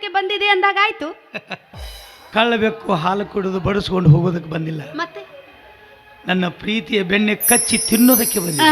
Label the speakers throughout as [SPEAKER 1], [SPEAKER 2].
[SPEAKER 1] ಬಡಿಸೋದಕ್ಕೆ ಬಂದಿದೆ ಅಂದಾಗ ಆಯ್ತು.
[SPEAKER 2] ಕಳ್ಳಬೇಕು ಹಾಲು ಕುಡಿದು ಬಡಿಸ್ಕೊಂಡು ಹೋಗೋದಕ್ಕೆ ಬಂದಿಲ್ಲ,
[SPEAKER 1] ಮತ್ತೆ
[SPEAKER 2] ನನ್ನ ಪ್ರೀತಿಯ ಬೆಣ್ಣೆ ಕಚ್ಚಿ ತಿನ್ನೋದಕ್ಕೆ ಬಂದಿಲ್ಲ.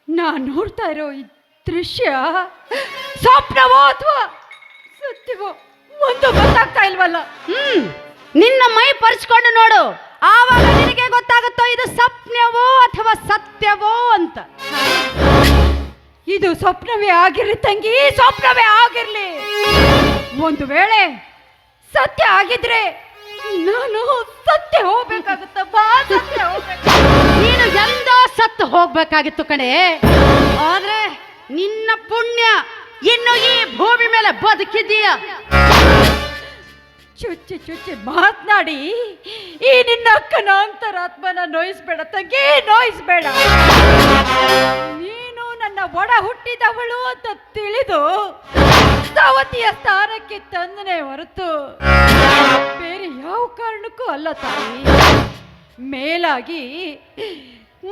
[SPEAKER 1] ನಾನು ನೋಡ್ತಾ ಇರೋ ಈ ದೃಶ್ಯ ಸ್ವಪ್ನವೋ ಅಥವಾ ಸತ್ಯವೋ ಒಂದು ಗೊತ್ತಾಗ್ತಾ ಇಲ್ವಲ್ಲ. ನಿನ್ನ ಮೈ ಪರ್ಚ್ಕೊಂಡು ನೋಡು, ಆವಾಗ ನಿನಗೆ ಗೊತ್ತಾಗುತ್ತೋ ಇದು ಸ್ವಪ್ನವೋ ಅಥವಾ ಸತ್ಯವೋ ಅಂತ. ಇದು ಸ್ವಪ್ನವೇ ಆಗಿರ್ಲಿ ತಂಗಿ, ಸ್ವಪ್ನವೇ ಆಗಿರ್ಲಿ. ಒಂದು ವೇಳೆ ಸತ್ಯ ಆಗಿದ್ರೆ ನಾನು ಸತ್ಯ ಹೋಗ್ಬೇಕಾಗುತ್ತಪ್ಪ, ಸತ್ಯ ಹೋಗ್ಬೇಕು. ನೀನು ಎಂದೋ ಸತ್ತು ಹೋಗ್ಬೇಕಾಗಿತ್ತು ಕಣೆ, ಆದ್ರೆ ನಿನ್ನ ಪುಣ್ಯ ಇನ್ನು ಈ ಭೂಮಿ ಮೇಲೆ ಬದುಕಿದೀಯ. ಚುಚ್ಚಿ ಚುಚ್ಚಿ ಮಾತನಾಡಿ ಈ ನಿನ್ನ ಅಕ್ಕನ ಅಂತರಾತ್ಮನ ನೋಯಿಸ್ಬೇಡ ತಂಗಿ, ನೋಯಿಸ್ಬೇಡ. ನೀನು ನನ್ನ ಒಡ ಹುಟ್ಟಿದವಳು ಅಂತ ತಿಳಿದು ಸವತಿಯ ಸ್ಥಾನಕ್ಕೆ ತಂದನೆ ಹೊರತು ಬೇರೆ ಯಾವ ಕಾರಣಕ್ಕೂ ಅಲ್ಲ ತಾಯಿ. ಮೇಲಾಗಿ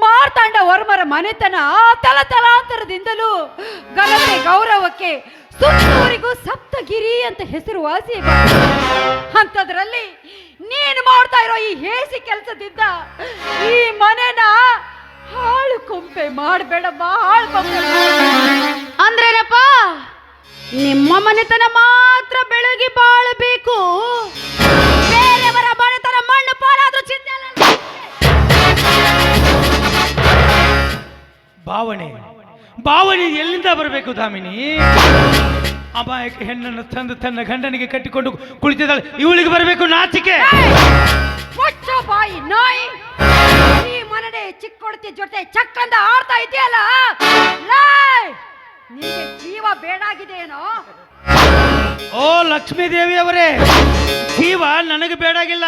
[SPEAKER 1] ಮಾರ್ತಾಂಡ ವರ್ಮರ ಮನೆತನ ತಲತಲಾಂತರದಿಂದಲೂ ಘನತೆ ಗೌರವಕ್ಕೆ ಸುತ್ತೂರಿಗೂ ಸಪ್ತಗಿರಿ ಅಂತ ಹೆಸರುವಾಸಿ. ಅಂಥದ್ರಲ್ಲಿ ನೀನು ಮಾಡ್ತಾ ಇರೋ ಈ ಹೇಸಿ ಕೆಲಸದಿಂದ ಈ ಮನೆನ ಹಾಳು ಕೊಂಪೆ ಮಾಡಬೇಡಮ್ಮ, ಹಾಳು ಕೊಂಪೆ. ಅಂದ್ರೇನಪ್ಪ, ನಿಮ್ಮ ಮನೆತನ ಮಾತ್ರ ಬೆಳಗಿ ಬಾಳಬೇಕು, ಬೇರೆಯವರ ಮನೆತನ ಮಣ್ಣು ಪಾಲಾದ್ರೂ ಚಿಂತೆ.
[SPEAKER 2] ಭಾವನೆ ಎಲ್ಲಿಂದ ಬರಬೇಕು ದಾಮಿನಿ? ಅಮಾಯಕ ಹೆಣ್ಣನ್ನು ತಂದು ತನ್ನ ಗಂಡನಿಗೆ ಕಟ್ಟಿಕೊಂಡು ಕುಳಿತಿದ್ದಾಳೆ, ಇವಳಿಗೆ ಬರಬೇಕು ನಾಚಿಕೆ.
[SPEAKER 1] ಬಾಯಿ ನಾಯಿ, ಈ ಮನೆ ಚಿಕ್ಕೊಳತಿ ಜೊತೆ ಚಕ್ಕಂದ ಆಡ್ತಾ ಇದೆಯಲ್ಲ, ನಿಮಗೆ ಜೀವ ಬೇಡಾಗಿದೆಯೇನೋ?
[SPEAKER 2] ಓ ಲಕ್ಷ್ಮೀ ದೇವಿ ಅವರೇ, ಜೀವ ನನಗೆ ಬೇಡಾಗಿಲ್ಲ,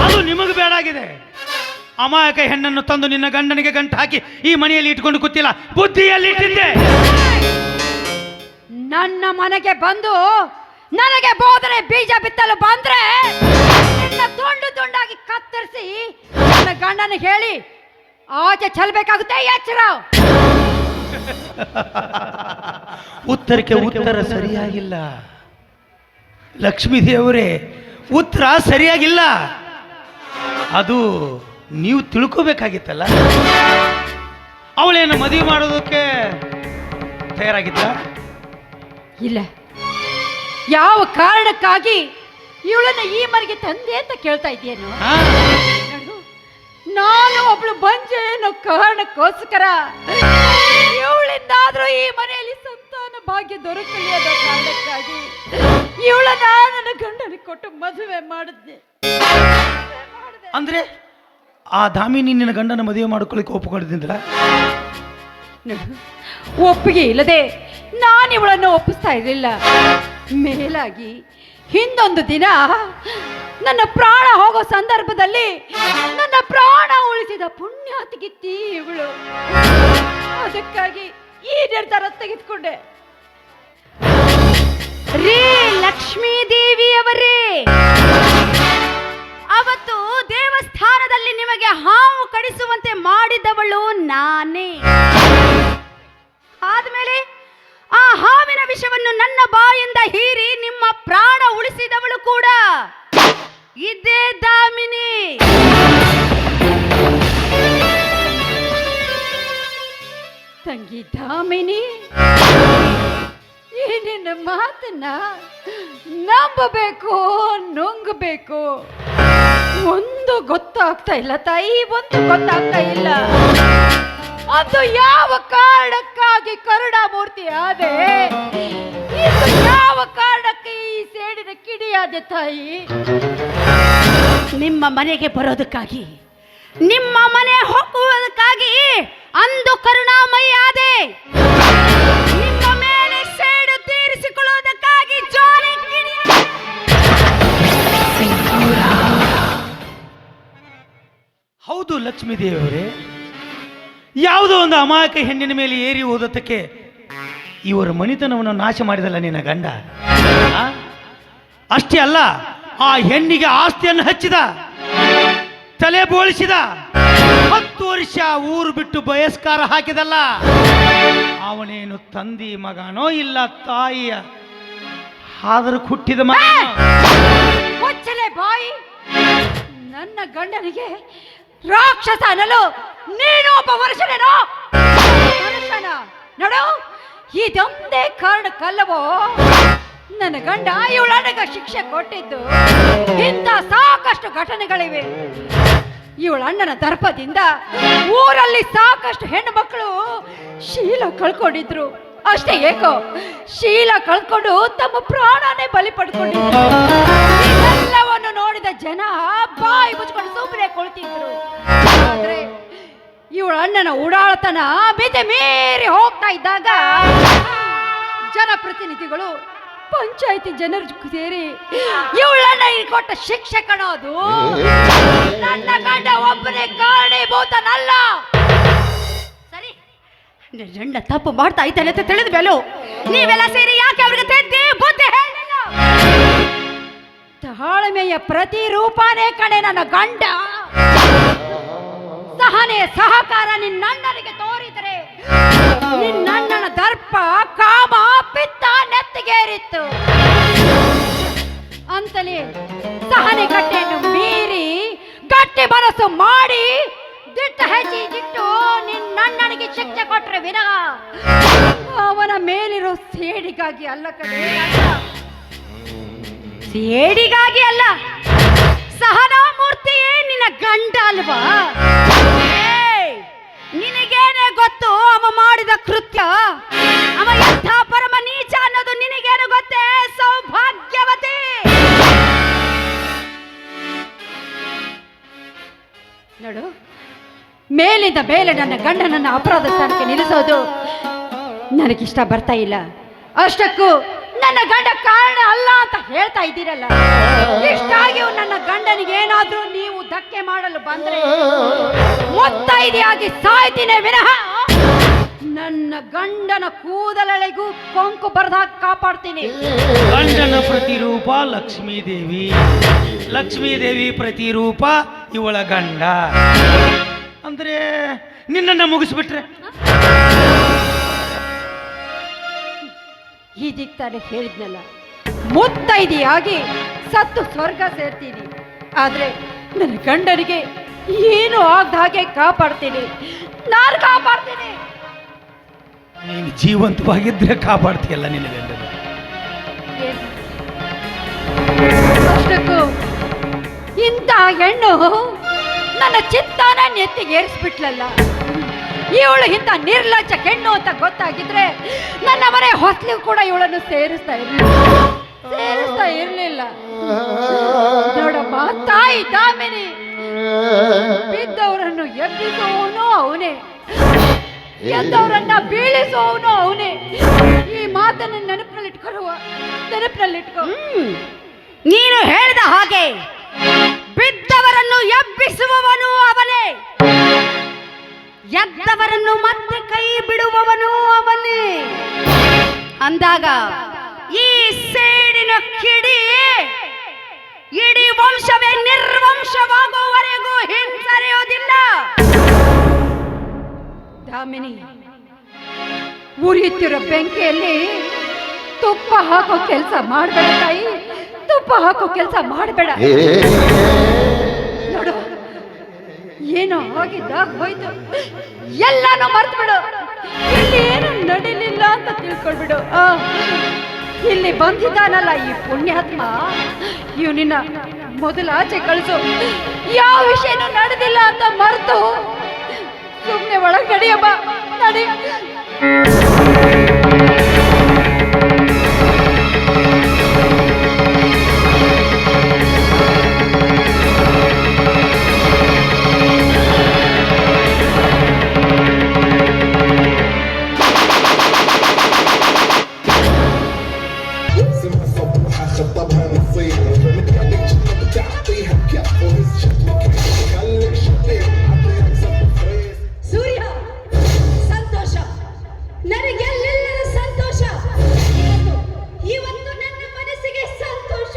[SPEAKER 2] ಅದು ನಿಮಗೆ ಬೇಡಾಗಿದೆ. ಅಮಾಯಕ ಹೆಣ್ಣನ್ನು ತಂದು ನಿನ್ನ ಗಂಡನಿಗೆ ಗಂಟು ಹಾಕಿ ಈ ಮನೆಯಲ್ಲಿ ಇಟ್ಕೊಂಡು ಕೂತಿಲ್ಲ, ಬುದ್ಧಿಯಲ್ಲಿ ಇಟ್ಟಿದ್ದೆ.
[SPEAKER 1] ನನ್ನ ಮನೆಗೆ ಬಂದು ನನಗೆ ಬೋಧನೆ ಬೀಜ ಬಿತ್ತಲು ಬಂದ್ರೆ ತುಂಡು ತುಂಡಾಗಿ ಕತ್ತರಿಸಿ ನನ್ನ ಗಂಡನ ಹೇಳಿ ಆಚೆ ಚೆಲ್ಬೇಕಾಗುತ್ತೆ. ಎಚ್ಚರ,
[SPEAKER 2] ಉತ್ತರಕ್ಕೆ ಉತ್ತರ ಸರಿಯಾಗಿಲ್ಲ ಲಕ್ಷ್ಮೀ ದೇವರೇ, ಉತ್ತರ ಸರಿಯಾಗಿಲ್ಲ. ಅದು ನೀವು ತಿಳ್ಕೋಬೇಕಾಗಿತ್ತಲ್ಲ. ಅವಳೇನು ಮದುವೆ ಮಾಡೋದಕ್ಕೆ ತಯಾರಾಗಿದ್ದ?
[SPEAKER 1] ಇಲ್ಲ. ಯಾವ ಕಾರಣಕ್ಕಾಗಿ ಇವಳನ್ನ ಈ ಮನೆಗೆ ತಂದೆ ಅಂತ ಕೇಳ್ತಾ ಇದೆಯೇನು? ನಾನು ಒಬ್ಳು ಬಂಜೆ ಅನ್ನೋ ಕಾರಣಕ್ಕೋಸ್ಕರ ಇವಳಿಂದಾದ್ರೂ ಈ ಮನೆಯಲ್ಲಿ ಸಂತಾನ ಭಾಗ್ಯ ದೊರಕಲಿ ಅನ್ನೋ ಕಾರಣಕ್ಕಾಗಿ ಇವಳನ್ನ ನನ್ನ ಗಂಡನಿಗೆ ಕೊಟ್ಟು ಮದುವೆ ಮಾಡಿದ್ದೆ.
[SPEAKER 2] ಅಂದ್ರೆ ಆ ದಾಮಿನಿ ನಿನ್ನ ಗಂಡನ ಮದುವೆ ಮಾಡ್ಕೊಳ್ಳಿಕ್ಕೆ ಒಪ್ಪಿಕೊಂಡಿದ್ದಿಲ್ಲ?
[SPEAKER 1] ಒಪ್ಪಿಗೆ ಇಲ್ಲದೆ ನಾನು ಇವಳನ್ನು ಒಪ್ಪಿಸ್ತಾ ಇರಲಿಲ್ಲ. ಮೇಲಾಗಿ ಹಿಂದೊಂದು ದಿನ ನನ್ನ ಪ್ರಾಣ ಹೋಗೋ ಸಂದರ್ಭದಲ್ಲಿ ನನ್ನ ಪ್ರಾಣ ಉಳಿಸಿದ ಪುಣ್ಯಾತಿಗಿತ್ತಿ ಇವಳು. ಅದಕ್ಕಾಗಿ ಈ ನಿರ್ಧಾರ ತೆಗೆದುಕೊಂಡೆ. ರೇ ಲಕ್ಷ್ಮೀ ದೇವಿಯವರೇ, ಅವತ್ತು ದೇವಸ್ಥಾನದಲ್ಲಿ ನಿಮಗೆ ಹಾವು ಕಡಿಸುವಂತೆ ಮಾಡಿದವಳು ನಾನೇ. ಆದ್ಮೇಲೆ ಆ ಹಾವಿನ ವಿಷವನ್ನು ನನ್ನ ಬಾಯಿಂದ ಹೀರಿ ನಿಮ್ಮ ಪ್ರಾಣ ಉಳಿಸಿದವಳು ಕೂಡ ಇದೇ ದಾಮಿನಿ. ತಂಗಿ ದಾಮಿನಿ, ಈ ನಿನ್ನ ಮಾತನ್ನ ನಂಬಬೇಕು ನುಂಗಬೇಕು ಒಂದು ಗೊತ್ತಾಗ್ತಾ ಇಲ್ಲ ತಾಯಿ, ಒಂದು ಗೊತ್ತಾಗ್ತಾ ಇಲ್ಲ. ಅದು ಯಾವ ಕಾರಣಕ್ಕಾಗಿ ಕರುಣಾಮೂರ್ತಿ ಆದೆ, ಇದು ಯಾವ ಕಾರಣಕ್ಕೆ ಈ ಸೇಡಿನ ಕಿಡಿಯಾದೆ ತಾಯಿ? ನಿಮ್ಮ ಮನೆಗೆ ಬರೋದಕ್ಕಾಗಿ, ನಿಮ್ಮ ಮನೆ ಹೋಗುವುದಕ್ಕಾಗಿ ಅಂದು ಕರುಣಾಮಯಿ ಆದೆ. ನಿಮ್ಮ ಮೇಲೆ ಸೇಡು ತೀರಿಸಿಕೊಳ್ಳುವುದಕ್ಕಾಗಿ ಜೋಲಿ
[SPEAKER 2] ಹೌದು ಲಕ್ಷ್ಮೀ ದೇವಿಯವರೇ, ಯಾವುದೋ ಒಂದು ಅಮಾಯಕ ಹೆಣ್ಣಿನ ಮೇಲೆ ಏರಿ ಓದೋದಕ್ಕೆ ಇವರ ಮಣಿತನವನ್ನು ನಾಶ ಮಾಡಿದಲ್ಲ ನಿನ್ನ ಗಂಡ. ಅಷ್ಟೇ ಅಲ್ಲ, ಆ ಹೆಣ್ಣಿಗೆ ಆಸ್ತಿಯನ್ನು ಹಚ್ಚಿದ, ತಲೆ ಬೋಳಿಸಿದ, 10 ವರ್ಷ ಊರು ಬಿಟ್ಟು ಬಯಸ್ಕಾರ ಹಾಕಿದಲ್ಲ. ಅವನೇನು ತಂದಿ ಮಗನೋ ಇಲ್ಲ ತಾಯಿಯ ಆದರೂ ಹುಟ್ಟಿದ ಮಗ.
[SPEAKER 1] ಬಾಯಿ, ನನ್ನ ಗಂಡನಿಗೆ ರಾಕ್ಷಸ ಅನ್ನಲು ನೀನು ಒಬ್ಬ ವರ್ಷನೇನೋ? ಮನುಷ್ಯನ ನಡು, ಇದೊಂದೇ ಕಾರಣಕ್ಕಲ್ಲವೋ ನನ್ನ ಗಂಡ ಇವಳಣ್ಣಗ ಶಿಕ್ಷೆ ಕೊಟ್ಟಿದ್ದು. ಇಂಥ ಸಾಕಷ್ಟು ಘಟನೆಗಳಿವೆ. ಇವಳಣ್ಣನ ದರ್ಪದಿಂದ ಊರಲ್ಲಿ ಸಾಕಷ್ಟು ಹೆಣ್ಣು ಮಕ್ಕಳು ಶೀಲ ಕಳ್ಕೊಂಡಿದ್ರು. ಅಷ್ಟೇ ಏಕೋ ಶೀಲ ಕಳ್ಕೊಂಡು ತಮ್ಮ ಪ್ರಾಣನೇ ಬಲಿ ಪಡ್ಕೊಂಡಿದ್ರು. ಎಲ್ಲವನ್ನು ನೋಡಿದ ಜನ ಬಾಯಿ ಮುಚ್ಕೊಂಡು ಸುಮ್ಮನೆ ಕೊಳ್ತಿದ್ರು. ಆದ್ರೆ ಇವಳ ಅಣ್ಣನ ಉಡಾಳತನ ಮಿತಿ ಮೀರಿ ಹೋಗ್ತಾ ಇದ್ದಾಗ ಜನಪ್ರತಿನಿಧಿಗಳು ಪಂಚಾಯಿತಿ ಜನರು ಸೇರಿ ಇವಳನ್ನ ಕೊಟ್ಟ ಶಿಕ್ಷೆ ಕಣೋದು. ನನ್ನ ಗಂಡ ಒಬ್ಬನೇ ಕಾರಣೀಭೂತನಲ್ಲ. ಸರಿ, ಗಂಡ ತಪ್ಪು ಮಾಡ್ತಾ ಇದ್ದಾನೆ ಅಂತ ತಿಳಿದ ಮೇಲೂ ನೀವೆಲ್ಲ ಸೇರಿ ಯಾಕೆ ಅವ್ರಿಗೆ ತೆದ್ದಿ ಬುದ್ಧಿ ಹೇಳಿಲ್ಲ? ತಾಳ್ಮೆಯ ಪ್ರತಿರೂಪನೇ ಕಣೆ ನನ್ನ ಗಂಡ. ಸಹನೆ ಸಹಕಾರ ನಿನ್ನಣ್ಣನಿಗೆ ತೋರಿದರೆ ನಿನ್ನಣ್ಣನ ದರ್ಪ ಕಾಮ ಪಿತ್ತ ನೆತ್ತಿಗೇರಿತ್ತು ಅಂತಲೇ ಸಹನೆ ಗಟ್ಟೆಯನ್ನು ಮೀರಿ ಗಟ್ಟಿ ಮನಸ್ಸು ಮಾಡಿ ದಿಟ್ಟ ಹೆಚ್ಚಿ ದಿಟ್ಟು ನಿನ್ನಣ್ಣನಿಗೆ ಶಿಕ್ಷೆ ಕೊಟ್ರೆ ವಿನಃ ಅವನ ಮೇಲಿರೋ ಸೇಡಿಗಾಗಿ ಅಲ್ಲ ಕಡೆ. ಸೇಡಿಗಾಗಿ ಅಲ್ಲ, ಸಹನಾಮೂರ್ತಿಯೇ ನಿನ್ನ ಗಂಡ ಅಲ್ವಾ? ನಿನಗೇನೆ ಗೊತ್ತು ಅವ ಮಾಡಿದ ಕೃತ್ಯ, ಅವ ಎಂಥ ಪರಮ ನೀಚ ಅನ್ನೋದು ನಿನಗೇನು ಗೊತ್ತೇ ಸೌಭಾಗ್ಯವತಿ? ನೋಡು, ಮೇಲಿಂದ ಮೇಲೆ ನನ್ನ ಗಂಡನನ್ನ ಅಪರಾಧ ಸ್ಥಾನಕ್ಕೆ ನಿಲ್ಲಿಸೋದು ನನಗಿಷ್ಟ ಬರ್ತಾ ಇಲ್ಲ. ಅಷ್ಟಕ್ಕೂ ನನ್ನ ಗಂಡ ಕಾರಣ ಅಲ್ಲ ಅಂತ ಹೇಳ್ತಾ ಇದ್ದೀರಲ್ಲ. ಇಷ್ಟಾಗಿಯೂ ನನ್ನ ಗಂಡನಿಗೆ ಏನಾದ್ರೂ ನೀವು ಧಕ್ಕೆ ಮಾಡಲು ಬಂದ್ರೆ ಮುತ್ತೈದೆಯಾಗಿ ಸಾಯ್ತೀನಿ ವಿನಃ ನನ್ನ ಗಂಡನ ಕೂದಲೆಳೆಗೂ ಕೊಂಕು ಬರದಾಗ ಕಾಪಾಡ್ತೀನಿ.
[SPEAKER 2] ಗಂಡನ ಪ್ರತಿರೂಪ ಲಕ್ಷ್ಮೀ ದೇವಿ, ಲಕ್ಷ್ಮೀ ದೇವಿ ಪ್ರತಿರೂಪ ಇವಳ ಗಂಡ. ಅಂದ್ರೆ ನಿನ್ನನ್ನು ಮುಗಿಸ್ಬಿಟ್ರೆ
[SPEAKER 1] ಇದೀಗ ತಾನೇ ಹೇಳಿದ್ನಲ್ಲ, ಮುತ್ತೈದೆಯಾಗಿ ಸತ್ತು ಸ್ವರ್ಗ ಸೇರ್ತೀನಿ. ಆದ್ರೆ ನನ್ನ ಗಂಡನಿಗೆ ಏನು ಆಗದ ಹಾಗೆ ಕಾಪಾಡ್ತೀನಿ, ನಾನು ಕಾಪಾಡ್ತೀನಿ.
[SPEAKER 2] ನೀನು ಜೀವಂತವಾಗಿದ್ರೆ ಕಾಪಾಡ್ತೀಯಲ್ಲ ನಿನ್ನ ಗಂಡನ.
[SPEAKER 1] ಅಷ್ಟಕ್ಕೂ ಇಂಥ ಹೆಣ್ಣು ನನ್ನ ಚಿತ್ತಾನ ನೆತ್ತಿಗೇರಿಸ್ಬಿಟ್ಲಲ್ಲ. ಇವಳು ಇಂಥ ನಿರ್ಲಜ್ಜ ಹೆಣ್ಣು ಅಂತ ಗೊತ್ತಾಗಿದ್ರೆ ನನ್ನ ಮನೆ ಹೊಸ್ಲಿಗೂ ಕೂಡ ಇವಳನ್ನು ಸೇರಿಸ್ತಾ ಇರ್ಲಿಲ್ಲ. ನೋಡಮ್ಮ ತಾಯಿ ದಾಮಿನಿ, ಬಿದ್ದವರನ್ನು ಎಬ್ಬಿಸುವವನು ಅವನೇ, ಎದ್ದವರನ್ನ ಬೀಳಿಸುವವನು ಅವನೇ. ಈ ಮಾತನ್ನು ನೆನಪಿನಲ್ಲಿಟ್ಕೋ. ನೀನು ಹೇಳಿದ ಹಾಗೆ ಬಿದ್ದವರನ್ನು ಎಬ್ಬಿಸುವವನು ಅವನೇ, ಎದ್ದವರನ್ನು ಮತ್ತೆ ಕೈ ಬಿಡುವವನು ಅವನೇ. ಅಂದಾಗ ಈ ಸೇಡಿನ ಕಿಡಿ ಇಡೀ ವಂಶವೇ ನಿರ್ವಂಶವಾಗುವವರೆಗೂ ಹಿಂಸರಿಯೋದಿಲ್ಲ. ದಾಮಿನಿ, ಉರಿಯುತ್ತಿರೋ ಬೆಂಕಿಯಲ್ಲಿ ತುಪ್ಪ ಹಾಕೋ ಕೆಲಸ ಮಾಡಬೇಡ ತಾಯಿ, ತುಪ್ಪ ಹಾಕೋ ಕೆಲಸ ಮಾಡಬೇಡ. ನೋಡು, ಏನೋ ಹೋಗಿದ್ದಾಗ ಹೋಯ್ತು, ಎಲ್ಲಾನು ಮರ್ತು ಬಿಡು. ಇಲ್ಲಿ ಏನು ನಡೀಲಿಲ್ಲ ಅಂತ ತಿಳ್ಕೊಳ್ಬಿಡು. ಇಲ್ಲಿ ಬಂದಿದ್ದಾನಲ್ಲ ಈ ಪುಣ್ಯಾತ್ಮ, ಇವ್ ನಿನ್ನ ಮೊದಲ ಆಚೆ ಕಳಿಸು. ಯಾವ ವಿಷಯನೂ ನಡೆದಿಲ್ಲ ಅಂತ ಮರೆತು ಸುಮ್ಮನೆ ಒಳಗೆ ನಡಿಯಮ್ಮ, ನಡಿ. ಸೂರ್ಯ, ಸಂತೋಷ, ನನಗೆಲ್ಲೆಲ್ಲರ ಸಂತೋಷ. ಇವತ್ತು ನನ್ನ ಮನಸ್ಸಿಗೆ ಸಂತೋಷ.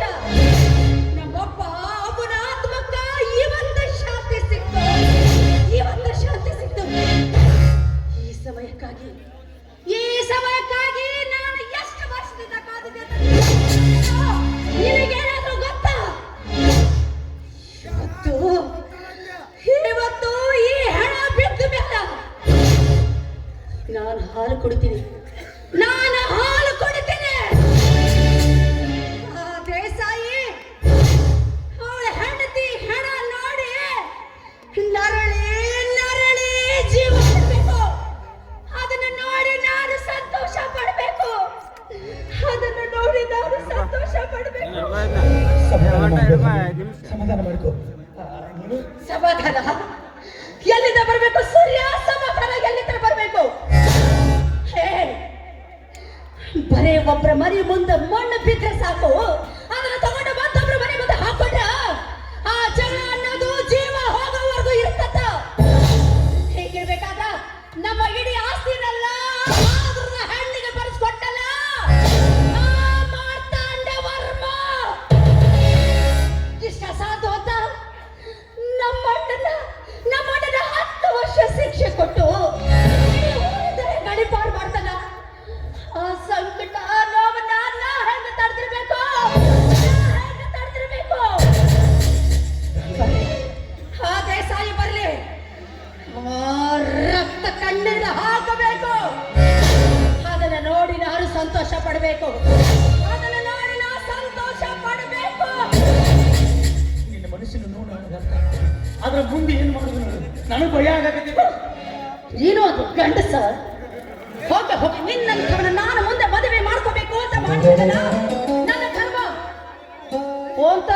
[SPEAKER 1] ನಮ್ಮಪ್ಪ ಅವನ ಆತ್ಮಕ್ಕ ಇವತ್ತು ಶಾಂತಿ ಸಿಕ್ತು, ಇವತ್ತು ಶಾಂತಿ ಸಿಕ್ತು. ಈ ಸಮಯಕ್ಕಾಗಿ ನಾನು ಎಷ್ಟು ವರ್ಷದಿಂದ ಕಾದಿದ್ದೆ ನಿನಗೇನಾದ್ರೂ ಗೊತ್ತಾ? ಇವತ್ತು ಈ ಹಣ ಬಿದ್ದ ಮೇಲೆ ನಾನು ಹಾಲು ಕುಡಿತೀನಿ. ಆ ದೇಸಾಯಿ ಅವಳ ಹೆಂಡತಿ ಹಣ ನೋಡಿ ನರಳಿ ಜೀವ ಬಿಡಬೇಕು. ಅದನ್ನು ನೋಡಿ ನಾನು ಸಂತೋಷ ಪಡಬೇಕು. ಸಮಾಧಾನ ಎಲ್ಲಿಂದ ಬರಬೇಕು ಸೂರ್ಯ? ಸಮಾಧಾನ ಎಲ್ಲಿಂದ ಬರಬೇಕು? ಬರೇ ಒಬ್ಬರ ಮನೆ ಮುಂದೆ ಮಣ್ಣು ಬಿದ್ದರೆ ಸಾಕು, ಅದನ್ನು ತಗೊಂಡು ಮತ್ತೊಬ್ಬರ ಮನೆ ಮುಂದೆ ಹಾಕೊಂಡ ಆ ಜಗಳ ಅನ್ನೋದು ಜೀವ ಹೋಗೋವರೆಗೂ ಇರ್ತದ. ಹೇಗಿರ್ಬೇಕಾದ ನಮ್ಮ ಇಡೀ ಆಸ್ತಿನೆಲ್ಲ ಹಣ್ಣಿಗೆ ಬರೆಸ್ಕೊಟ್ಟಲ್ಲ ಮಾರ್ತಾಂಡ ವರ್ಮ. ಇಷ್ಟ ಸಾಧು ಅಂತ ನಮ್ಮಣ್ಣನ 10 ವರ್ಷ ಶಿಕ್ಷೆ ಕೊಟ್ಟು ಗಡಿಪಾರು ಮಾಡ್ತಾನ. ಆ ಸಂಕಟ ನೋವನ್ನ ಹೆಂಗ ತಡೆದಿರ್ಬೇಕು? ಆ ದೇಸಾಯಿ ಬರ್ಲಿ, ರಕ್ತ ಕಣ್ಣೀರು ಹಾಕಬೇಕು. ಅದನ್ನ ನೋಡಿ ನಾನು ಸಂತೋಷ ಪಡಬೇಕು.
[SPEAKER 2] ನಿನ್ನ ಮನುಷ್ಯನ ನೋಡ ಅದ್ರ ಮುಂದೆ ಏನು ಮಾಡುದು ನನಗೆ ಭಯ ಆಗತ್ತಿದೆ.
[SPEAKER 1] ನೀನು ಅದು ಗಂಡಸ, ಹೋಗಿ ನಿನ್ನಂಥವನ್ನ ನಾನು ಮುಂದೆ ಮದುವೆ ಮಾಡ್ಕೋಬೇಕು ಅಂತ ಮಾಡಿದ್ದಲ್ಲ ನನ್ನ ಧರ್ಮ ಅಂತ